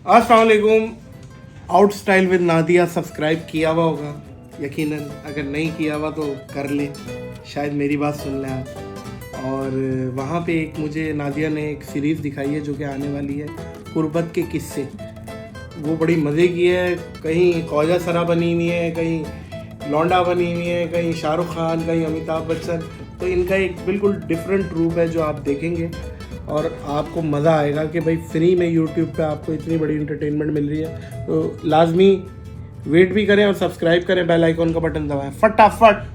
अस्सलाम वालेकुम। Out style with Nadia subscribe किया हुआ होगा यकीनन, अगर नहीं किया हुआ तो कर ले, शायद मेरी बात सुन लें आप। और वहाँ पे एक मुझे नादिया ने एक सीरीज़ दिखाई है जो कि आने वाली है, गुरबत के किस्से। वो बड़ी मज़े की है, कहीं ख्वाजा सरा बनी हुई है, कहीं लौंडा बनी हुई है, कहीं शाहरुख खान, कहीं अमिताभ बच्चन। तो इनका एक बिल्कुल डिफरेंट रूप है जो आप देखेंगे और आपको मज़ा आएगा कि भाई फ्री में यूट्यूब पे आपको इतनी बड़ी इंटरटेनमेंट मिल रही है। तो लाजमी वेट भी करें और सब्सक्राइब करें, बेल आइकॉन का बटन दबाएं फटाफट।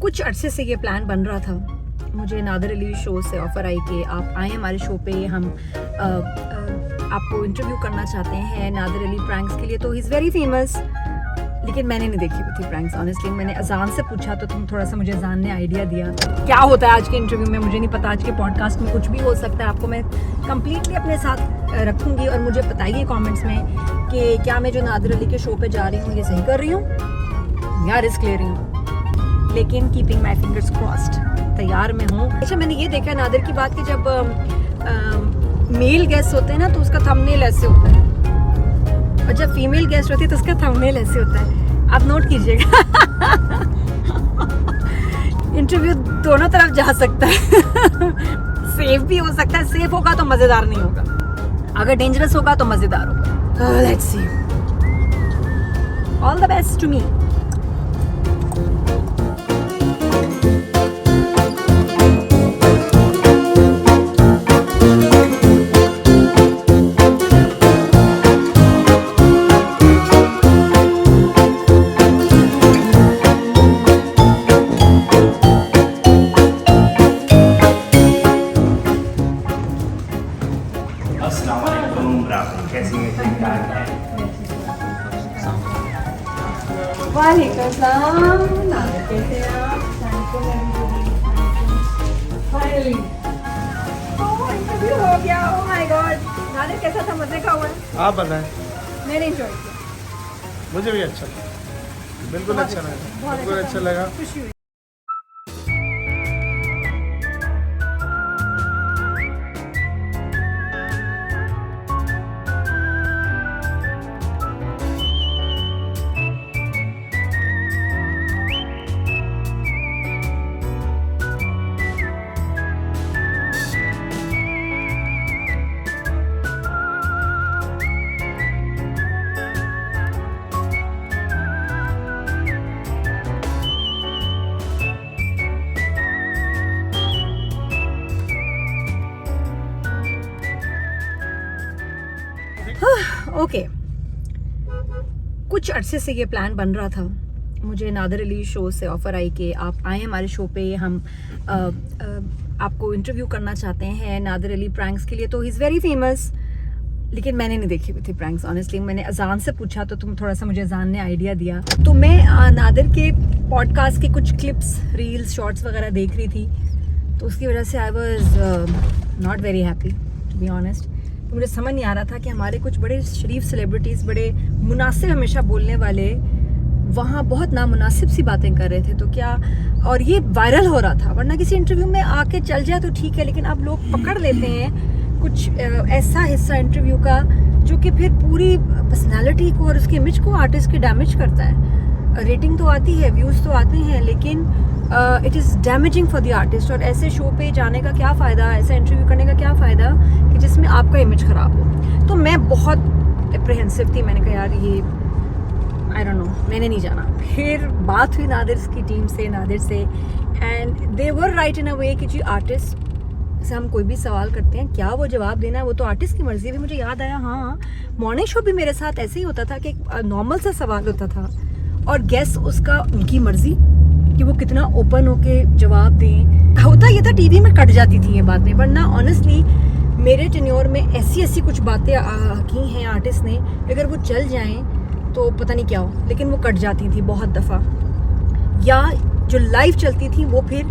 कुछ अरसे से ये प्लान बन रहा था। मुझे नादिर अली शो से ऑफ़र आई कि आप आए हमारे शो पे, हम आपको इंटरव्यू करना चाहते हैं नादिर अली प्रैंक्स के लिए। तो ही इज़ वेरी फेमस, लेकिन मैंने नहीं देखी हुई थी प्रैंक्स ऑनेस्टली। मैंने अजान से पूछा तो तुम थोड़ा सा मुझे अजान ने आइडिया दिया क्या होता है आज के इंटरव्यू में। मुझे नहीं पता, आज के पॉडकास्ट में कुछ भी हो सकता है। आपको मैं कम्प्लीटली अपने साथ रखूँगी और मुझे बताइए कॉमेंट्स में कि क्या मैं जो नादिर अली के शो पर जा रही हूँ ये सही कर रही हूँ या रिस्क ले रही हूँ। लेकिन कीपिंग माई फिंगर्स क्रॉस्ड, तैयार मैं हूँ। अच्छा, मैंने ये देखा नादिर की बात कि जब मेल गेस्ट होते हैं ना तो उसका थंबनेल ऐसे होता है, और जब फीमेल गेस्ट होती है तो उसका थंबनेल ऐसे होता है। आप नोट कीजिएगा। इंटरव्यू दोनों तरफ जा सकता है। सेफ भी हो सकता है, सेफ होगा तो मज़ेदार नहीं होगा, अगर डेंजरस होगा तो मज़ेदार होगा। Let's see, all the best to me. वालेकुम सलाम। नादिर कैसे हैं आप? फाइनली इंटरव्यू हो गया। ओह माय गॉड, नादिर कैसा था? मजे का हुआ? आप बताएं। मैंने एंजॉय किया। मुझे भी अच्छा लगा, बिल्कुल अच्छा लगा, बिल्कुल अच्छा लगा। खुशी हुई। ओके, कुछ अरसे से ये प्लान बन रहा था। मुझे नादिर अली शो से ऑफ़र आई कि आप आए हमारे शो पे, हम आपको इंटरव्यू करना चाहते हैं नादिर अली प्रैंक्स के लिए। तो ही इज़ वेरी फेमस, लेकिन मैंने नहीं देखी हुई थी प्रैंक्स ऑनेस्टली। मैंने अजान से पूछा तो तुम थोड़ा सा मुझे अजान ने आइडिया दिया। तो मैं नादिर के पॉडकास्ट के कुछ क्लिप्स, रील्स, शॉर्ट्स वगैरह देख रही थी, तो उसकी वजह से I was not very happy to be honest. तो मुझे समझ नहीं आ रहा था कि हमारे कुछ बड़े शरीफ सेलिब्रिटीज़, बड़े मुनासिब हमेशा बोलने वाले, वहाँ बहुत नामुनासिब सी बातें कर रहे थे। तो क्या, और ये वायरल हो रहा था, वरना किसी इंटरव्यू में आके चल जाए तो ठीक है, लेकिन अब लोग पकड़ लेते हैं कुछ ऐसा हिस्सा इंटरव्यू का जो कि फिर पूरी पर्सनालिटी को और उसकी इमेज को, आर्टिस्ट की डैमेज करता है। रेटिंग तो आती है, व्यूज़ तो आते हैं, लेकिन it is damaging for the artist. और ऐसे शो पे जाने का क्या फ़ायदा, ऐसा इंटरव्यू करने का क्या फ़ायदा कि जिसमें आपका इमेज ख़राब हो। तो मैं बहुत अप्रहेंसिव थी। मैंने कहा यार ये आई डोंट नो, मैंने नहीं जाना। फिर बात हुई नादिर की टीम से, नादिर से, एंड दे वर राइट इन अ वे कि जी आर्टिस्ट से हम कोई भी सवाल करते हैं, क्या वो जवाब देना है वो तो आर्टिस्ट की मर्जी है। मुझे याद आया, हाँ मॉर्निंग शो भी मेरे साथ ऐसे ही होता था कि नॉर्मल सा सवाल होता था और गेस उसका उनकी मर्जी, कि वो कितना ओपन होके जवाब दें। होता ये था टीवी में कट जाती थी ये बातें, वरना ऑनेस्टली मेरे टेन्योर में ऐसी कुछ बातें की हैं आर्टिस्ट ने, अगर वो चल जाएं तो पता नहीं क्या हो, लेकिन वो कट जाती थी बहुत दफ़ा, या जो लाइव चलती थी वो फिर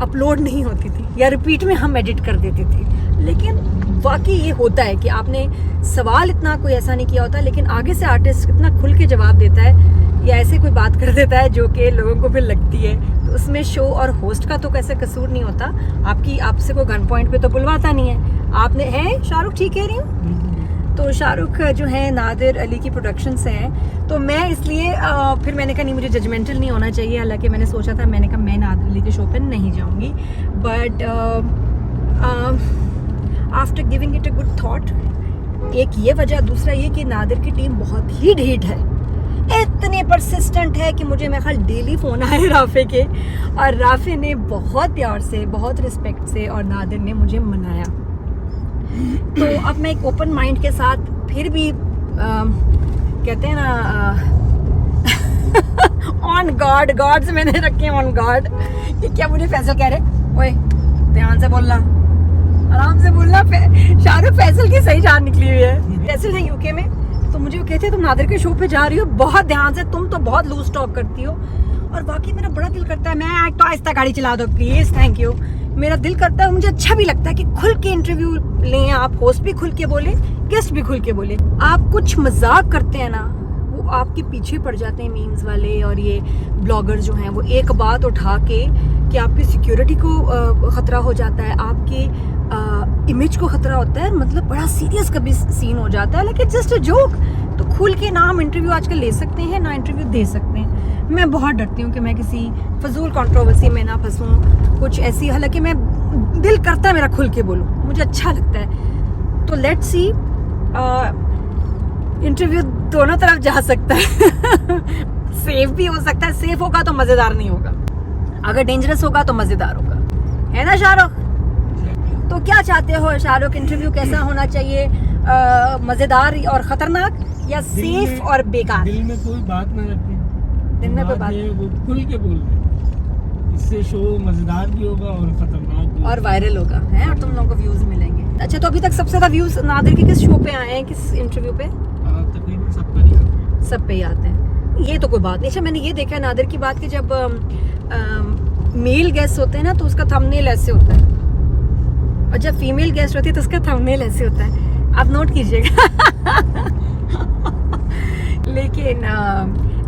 अपलोड नहीं होती थी, या रिपीट में हम एडिट कर देते थे। लेकिन वाकई ये होता है कि आपने सवाल इतना कोई ऐसा नहीं किया होता, लेकिन आगे से आर्टिस्ट इतना खुल के जवाब देता है या ऐसे कोई बात कर देता है जो कि लोगों को फिर लगती है, तो उसमें शो और होस्ट का तो कैसे कसूर नहीं होता। आपसे कोई गन पॉइंट पे तो बुलवाता नहीं है। आपने है शाहरुख, ठीक कह रही हूँ? तो शाहरुख जो है नादिर अली की प्रोडक्शन से है, तो मैं इसलिए फिर मैंने कहा नहीं, मुझे जजमेंटल नहीं होना चाहिए। हालांकि मैंने सोचा था, मैंने कहा मैं नादिर अली के शो पे नहीं जाऊँगी, but after giving it a good thought, एक ये वजह, दूसरा ये कि नादिर की टीम बहुत ही ढीठ है, इतने परसिस्टेंट है कि मुझे मैं ख्याल डेली फ़ोन आए राफे के, और राफे ने बहुत प्यार से, बहुत रिस्पेक्ट से और नादिर ने मुझे मनाया। तो अब मैं एक ओपन माइंड के साथ फिर भी कहते हैं ना ऑन गार्ड से मैंने रखे ऑन गार्ड कि क्या मुझे फैसल कह रहे, ओए ध्यान से बोलना, आराम से बोलना। शाहरुख फैसल की सही जान निकली हुई है, फैसल है यूके में, तो मुझे वो कहते हैं तुम नादिर के शो पे जा रही हो, बहुत ध्यान से, तुम तो बहुत लूज टॉक करती हो। और वाकई मेरा बड़ा दिल करता है, मैं एक तो आहिस्ता गाड़ी चला दो प्लीज, थैंक यू। मेरा दिल करता है, मुझे अच्छा भी लगता है कि खुल के इंटरव्यू लें आप, होस्ट भी खुल के बोले, गेस्ट भी खुल के बोले। आप कुछ मजाक करते हैं ना, वो आपके पीछे पड़ जाते हैं मीम्स वाले और ये ब्लॉगर जो हैं, वो एक बात उठा के कि आपकी सिक्योरिटी को खतरा हो जाता है, आपकी इमेज को खतरा होता है, मतलब बड़ा सीरियस कभी सीन हो जाता है, लेकिन जस्ट अ जोक। तो खुल के ना हम इंटरव्यू आजकल ले सकते हैं, ना इंटरव्यू दे सकते हैं। मैं बहुत डरती हूँ कि मैं किसी फजूल कंट्रोवर्सी में ना फंसूँ, कुछ ऐसी, हालांकि मैं दिल करता है मेरा खुल के बोलूँ, मुझे अच्छा लगता है। तो लेट्स सी, इंटरव्यू दोनों तरफ जा सकता है सेफ भी हो सकता है, सेफ होगा तो मज़ेदार नहीं होगा, अगर डेंजरस होगा तो मज़ेदार होगा, है ना शाहरुख? तो क्या चाहते हो शाहरुख, इंटरव्यू कैसा होना चाहिए, मज़ेदार और ख़तरनाक, या सेफ और बेकार? दिल में कोई बात ना रखें, दिन में कोई बात, वो खुल के बोल रहे, इससे शो मजेदार भी होगा और खतरनाक भी और वायरल होगा, है, और तुम लोगों को व्यूज मिलेंगे। अच्छा, तो अभी तक सबसे ज्यादा व्यूज नादिर के किस शो पे आए हैं, किस इंटरव्यू पे? तकरीबन सब पर ही आते हैं। सब पे ही आते हैं, ये तो कोई बात नहीं। अच्छा, मैंने ये देखा है नादिर की बात कि जब मेल गेस्ट होते हैं ना, तो उसका थंबनेल ऐसे होता है, और जब फीमेल गेस्ट होती है तो उसका थंबनेल ऐसे होता है, आप नोट कीजिएगा लेकिन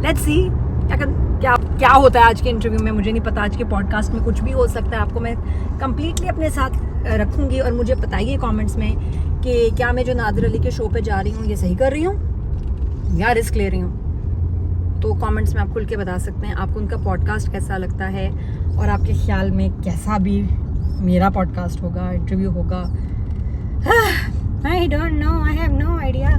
लेट्स सी क्या होता है आज के इंटरव्यू में, मुझे नहीं पता। आज के पॉडकास्ट में कुछ भी हो सकता है, आपको मैं कंप्लीटली अपने साथ रखूंगी, और मुझे बताइए कमेंट्स में कि क्या मैं जो नादिर अली के शो पे जा रही हूँ ये सही कर रही हूँ या रिस्क ले रही हूँ। तो कमेंट्स में आप खुल के बता सकते हैं आपको उनका पॉडकास्ट कैसा लगता है, और आपके ख्याल में कैसा भी मेरा पॉडकास्ट होगा, इंटरव्यू होगा। I don't know, I have no idea,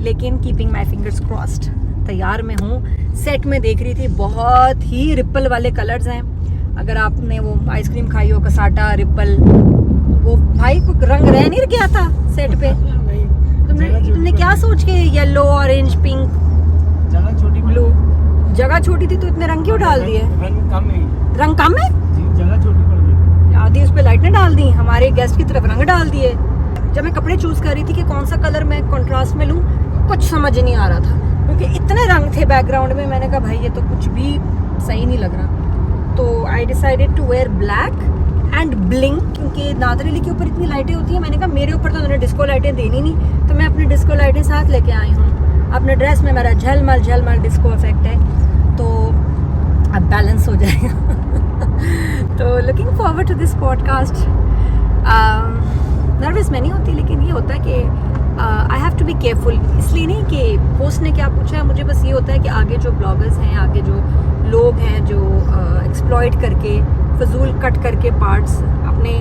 लेकिन कीपिंग माई फिंगर्स क्रॉस्ड, तैयार में हूँ। सेट में देख रही थी, बहुत ही रिपल वाले कलर्स हैं। अगर आपने वो आइसक्रीम खाई हो, कसाटा रिपल, वो भाई को रंग रह नहीं गया था सेट पे। तुमने क्या सोच के येलो, ऑरेंज, पिंक, जगह छोटी ब्लू, जगह छोटी थी तो इतने रंग क्यों डाल दिए? रंग कम है, रंग कम है, जगह छोटी पड़ गई, आधी उस पे लाइटें डाल दी, हमारे गेस्ट की तरफ रंग डाल दिए। जब मैं कपड़े चूज कर रही थी कि कौन सा कलर मैं कंट्रास्ट में लूँ, कुछ समझ नहीं आ रहा था, क्योंकि इतने रंग थे बैकग्राउंड में। मैंने कहा भाई ये तो कुछ भी सही नहीं लग रहा, तो I decided to wear black and blink, क्योंकि नादिर अली के ऊपर इतनी लाइटें होती हैं। मैंने कहा मेरे ऊपर तो उन्होंने डिस्को लाइटें देनी नहीं, तो मैं अपनी डिस्को लाइटें साथ लेके आई हूँ। अपने ड्रेस में मेरा झलमल डिस्को इफेक्ट है, तो अब बैलेंस हो जाएगा तो looking forward to this podcast. Nervous मैं नहीं होती, लेकिन ये होता है कि I have to be careful, इसलिए नहीं कि होस्ट ने क्या पूछा है, मुझे बस ये होता है कि आगे जो ब्लॉगर्स हैं, आगे जो लोग हैं जो एक्सप्लॉइट करके, फजूल कट करके पार्ट्स अपने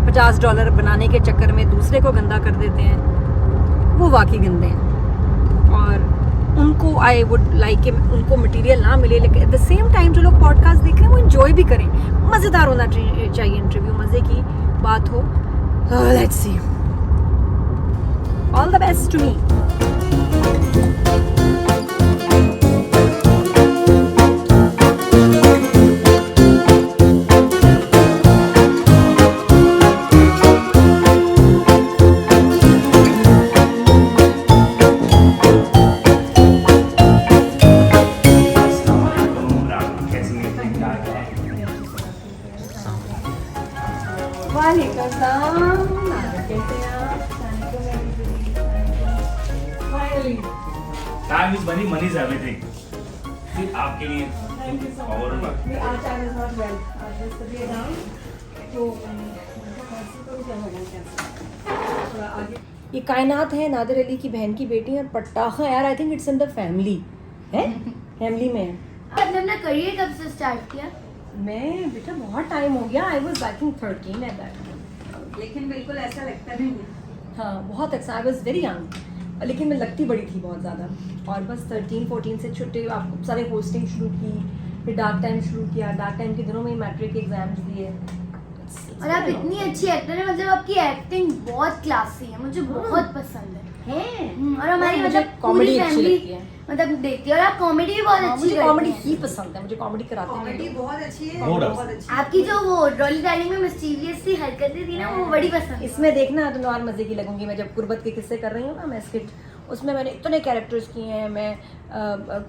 $50 बनाने के चक्कर में दूसरे को गंदा कर देते हैं, वो वाकई गंदे हैं, और उनको आई वुड लाइक कि उनको मटेरियल ना मिले, लेकिन एट द सेम टाइम जो लोग पॉडकास्ट देख रहे हैं वो इन्जॉय भी करें, मज़ेदार होना चाहिए इंटरव्यू, मज़े की बात हो। Let's see, all the best to me. वालेकुम कैसे हैं आप? Finally Time is money, money is everything. सिर्फ आपके लिए थैंक यू सो और मच। मेरी आज आई वाज नॉट वेल, आज जस्ट तबीयत डाउन, तो थोड़ा आगे। ये कायनात है, नादिर अली की बहन की बेटी है, पटाखा यार। I think it's in the family है, फैमिली में है। आपने अपना करियर कब से स्टार्ट किया? मैं बेटा बहुत टाइम हो गया, I was I think 13 at that, लेकिन बिल्कुल ऐसा लगता नहीं है। हाँ बहुत अच्छा, आई वाज वेरी यंग, लेकिन मैं लगती बड़ी थी बहुत ज़्यादा। और बस 13-14 से छुट्टे आपको सारे होस्टिंग शुरू की, फिर डार्क टाइम शुरू किया। डार्क टाइम के दिनों में मैट्रिक एग्जाम्स दिए। और आप इतनी अच्छी एक्टर हैं, मतलब आपकी एक्टिंग बहुत क्लासी है, मुझे बहुत पसंद है। और हमारी मुझे मतलब comedy पूरी अच्छी फैमिली लगती है। मतलब देखती है। और आप कॉमेडी भी बहुत अच्छी मुझे करती कॉमेडी हैं। ही पसंद है, मुझे कॉमेडी कराते कॉमेडी हैं। बहुत अच्छी है, No doubt. बहुत अच्छी है। आपकी जो वो रॉली डार्लिंग में मिस्टीरियस सी हरकतें थी ना, वो बड़ी पसंद है। इसमें देखना तो और मजे की लगूंगी। मैं जब कुर्बत के किस्से कर रही हूँ ना, मैं स्किट, उसमें मैंने इतने कैरेक्टर्स किए हैं। मैं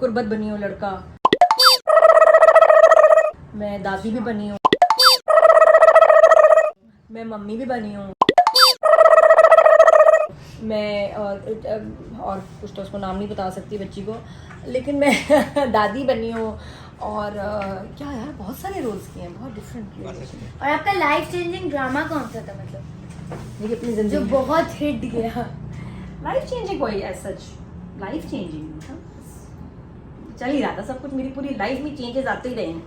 कुर्बत बनी हूँ लड़का, मैं दादी भी बनी हूँ, मैं मम्मी भी बनी हूँ, मैं और कुछ तो उसको नाम नहीं बता सकती बच्ची को, लेकिन मैं दादी बनी हूँ। और क्या यार, बहुत सारे रोल्स किए हैं, बहुत डिफरेंट रोल्स। और आपका लाइफ चेंजिंग ड्रामा कौन सा था, मतलब देखिए अपनी जो जिंदगी बहुत हिट गया? लाइफ चेंजिंग कोई एज सच लाइफ चेंजिंग था, चल ही रहा था सब कुछ। मेरी पूरी लाइफ में चेंजेस आते ही रहे हैं।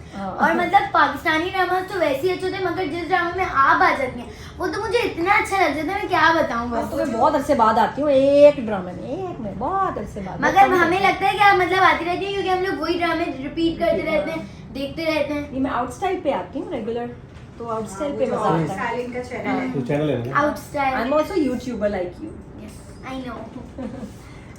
और मतलब पाकिस्तानी ड्रामा तो वैसे ही अच्छे होते हैं, मगर जिस ड्रामा में आप आ जाती हैं वो तो मुझे इतना अच्छा लग जाता है, मैं क्या बताऊं मैं बस। तो मैं बहुत अरसे बाद आती हूँ एक ड्रामे में, एक में बहुत अरसे बाद। मगर हमें लगता है कि आप मतलब आती रहती हैं, क्योंकि हम लोग वही ड्रामे रिपीट करते रहते हैं, देखते रहते हैं। ये मैं आउट स्टाइल पे आती हूँ रेगुलर, तो आउट स्टाइल पे जो मजा आता है। स्टाइलिंग का चैनल है। तो चैनल है ना? Out style. I am also YouTuber like you, I know.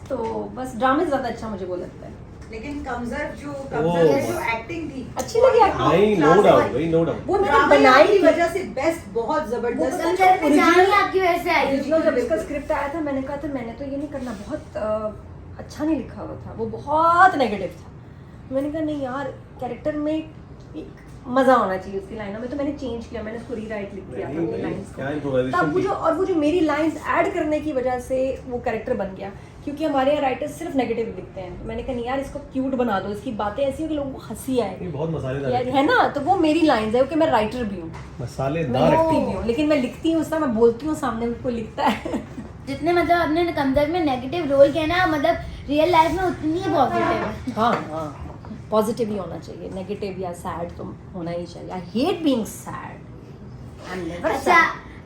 तो बस ड्रामे ज्यादा अच्छा मुझे वो लगता है। लेकिन कमजर जो एक्टिंग थी अच्छी लगी आपको? नहीं, no doubt, भाई no doubt. वो मैंने ड्रामे बनाई की थी वजह से बेस्ट, बहुत जबरदस्त। कमजोर में जान ही आपकी वजह से आई थी। ओरिजिनल जब इसका स्क्रिप्ट आया था, मैंने कहा था मैंने तो ये नहीं करना, बहुत अच्छा नहीं लिखा हुआ था, वो बहुत नेगेटिव था। मैंने कहा नहीं यार, कैरेक्टर में एक मजा होना चाहिए उसकी लाइनों में, तो मैंने चेंज किया, मैंने उसको रीराइट लिख दिया था अपनी लाइंस क्या को। improvisation तब वो थी? जो और वो जो मेरी लाइंस ऐड करने की वजह से वो कैरेक्टर बन गया, क्योंकि हमारे यहाँ राइटर्स सिर्फ नेगेटिव लिखते हैं। तो मैंने कहा नहीं यार, इसको क्यूट बना दो, इसकी बातें ऐसी हो कि लोगों को हंसी आए ये बहुत मसालेदार यार, है ना। तो वो मेरी लाइंस है, क्योंकि मैं राइटर भी हूँ, मैं मसालेदार लिखती एक्टिंग। भी हूँ, लेकिन मैं लिखती हूँ उस समय मैं बोलती हूँ, सामने में कोई लिखता है। जितने मतलब आपने कमजोर में नेगेटिव रोल किया ना, मतलब रियल लाइफ में उतनी ही पॉजिटिव है। हाँ हाँ, पॉजिटिव ही होना चाहिए, नेगेटिव या सैड तो होना ही चाहिए। I hate being sad, I am never अच्छा,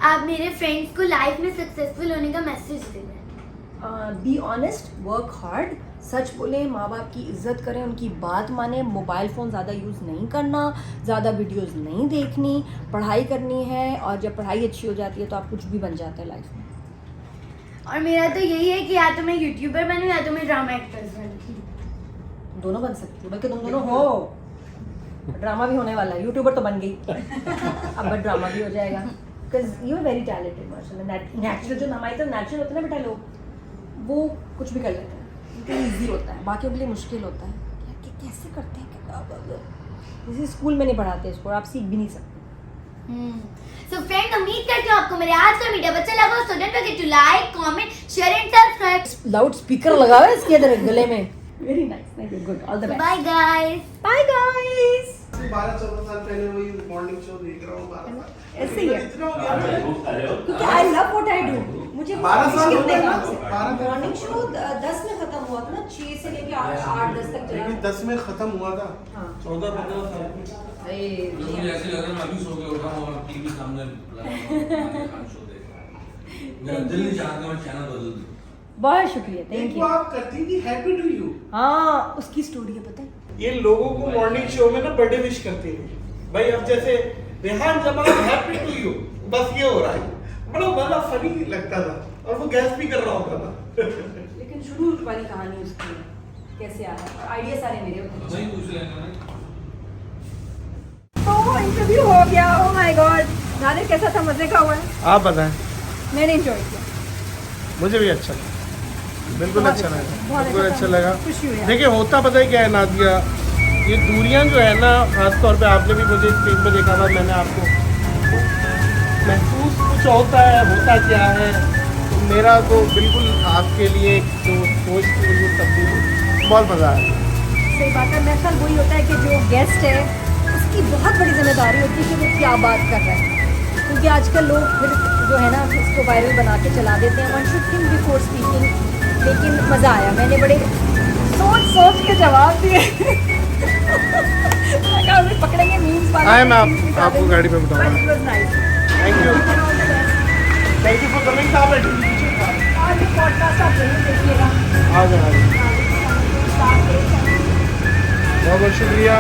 आप मेरे फ्रेंड्स को लाइफ में सक्सेसफुल होने का मैसेज देना। बी ऑनेस्ट, वर्क हार्ड, सच बोले, माँ बाप की इज्जत करें, उनकी बात माने, मोबाइल फ़ोन ज़्यादा यूज़ नहीं करना, ज़्यादा वीडियोस नहीं देखनी, पढ़ाई करनी है। और जब पढ़ाई अच्छी हो जाती है तो आप कुछ भी बन जाते हैं लाइफ में। और मेरा तो यही है कि या तो मैं यूट्यूबर बनूं या तो मैं ड्रामा एक्ट्रेस बनूं। दोनों बन सकती हो, बल्कि तुम दोनों हो। ड्रामा भी होने वाला है, यूट्यूबर तो बन गई, अब बट ड्रामा भी हो जाएगा, because you are very talented माशाल्लाह। नेचुरल जो हमारी तो नेचुरल होता है ना बेटा, लोग वो कुछ भी कर लेते हैं, उनके लिए ईजी होता है, बाकियों के लिए मुश्किल होता है कि कैसे करते हैं। किसी स्कूल में नहीं पढ़ाते इसको, आप सीख भी नहीं सकते। सो फ्रेंड, उम्मीद करती हूँ आपको मेरे आज का वीडियो अच्छा लगा। So don't forget to like, comment, share and subscribe. Loud speaker लगा हुआ है इसके अंदर गले में। Very nice, thank you, good, all the best, bye guys. Bye guys. 12-14 साल पहले वही मॉर्निंग शो देख रहा हूँ 12 साल। ऐसे ही है, इतना हो गया। क्योंकि I love what I do. मुझे 12 साल हो गए ना, 12 साल। मॉर्निंग शो 10 में खत्म हुआ था ना, 6 से लेके 8-10 तक चला। लेकिन 10 में खत्म हुआ था। हाँ 14-15 साल मुझे ऐसे लग रहा है मैं अभी सो के उठा हूँ और टीवी सामने खान शो देख रहा हूँ। मेरा दिल नहीं चाहता मैं चैनल बदल दूँ। बहुत शुक्रिया, थैंक देखो यू। आप करती थी हैप्पी टू यू। हाँ, उसकी स्टोरी है पता है। ये लोगों को मॉर्निंग शो में ना बर्थडे विश करते हैं भाई। अब जैसे Rehan Jamal happy to you, बस ये हो रहा है। बड़ा मजा फनी लगता था, और वो गैस भी कर रहा होता था। लेकिन शुरू वाली कहानी उसकी है, कैसे आया, और आइडिया सारे मेरे होते वही पूछ लेना ना। तो इंटरव्यू हो गया, ओह माय गॉड। नादिर कैसा था, मजे का हुआ है? आप बताएं। मैंने एंजॉय किया, मुझे भी अच्छा लगा, बिल्कुल बहुत अच्छा अच्छा, लगा, बहुत बिल्कुल अच्छा अच्छा था। लगा। खुशी हुई यार। देखिए होता पता है क्या है नादिया, ये दूरियां जो है ना, खासतौर पे आपने भी मुझे स्क्रीन पे देखा था, मैंने आपको महसूस कुछ होता क्या है, तो मेरा तो बिल्कुल आपके लिए जो सोच थी बिल्कुल तब्दील हुई। बहुत मज़ा आया। सही बात है। मेरे ख्याल वही होता है कि जो गेस्ट है उसकी बहुत बड़ी जिम्मेदारी होती है कि वो क्या बात कर रहा है, क्योंकि आजकल लोग फिर जो है ना इसको वायरल बना के चला देते हैं। One should think before speaking. लेकिन मज़ा आया, मैंने बड़े सोच के जवाब दिए। पकड़ेंगे मीम्स आए मैं आपको गाड़ी पे बिठाऊंगा। Thank you for coming. साहब आज पॉडकास्ट आप जरूर देखिएगा। आ जाए। बहुत बहुत शुक्रिया।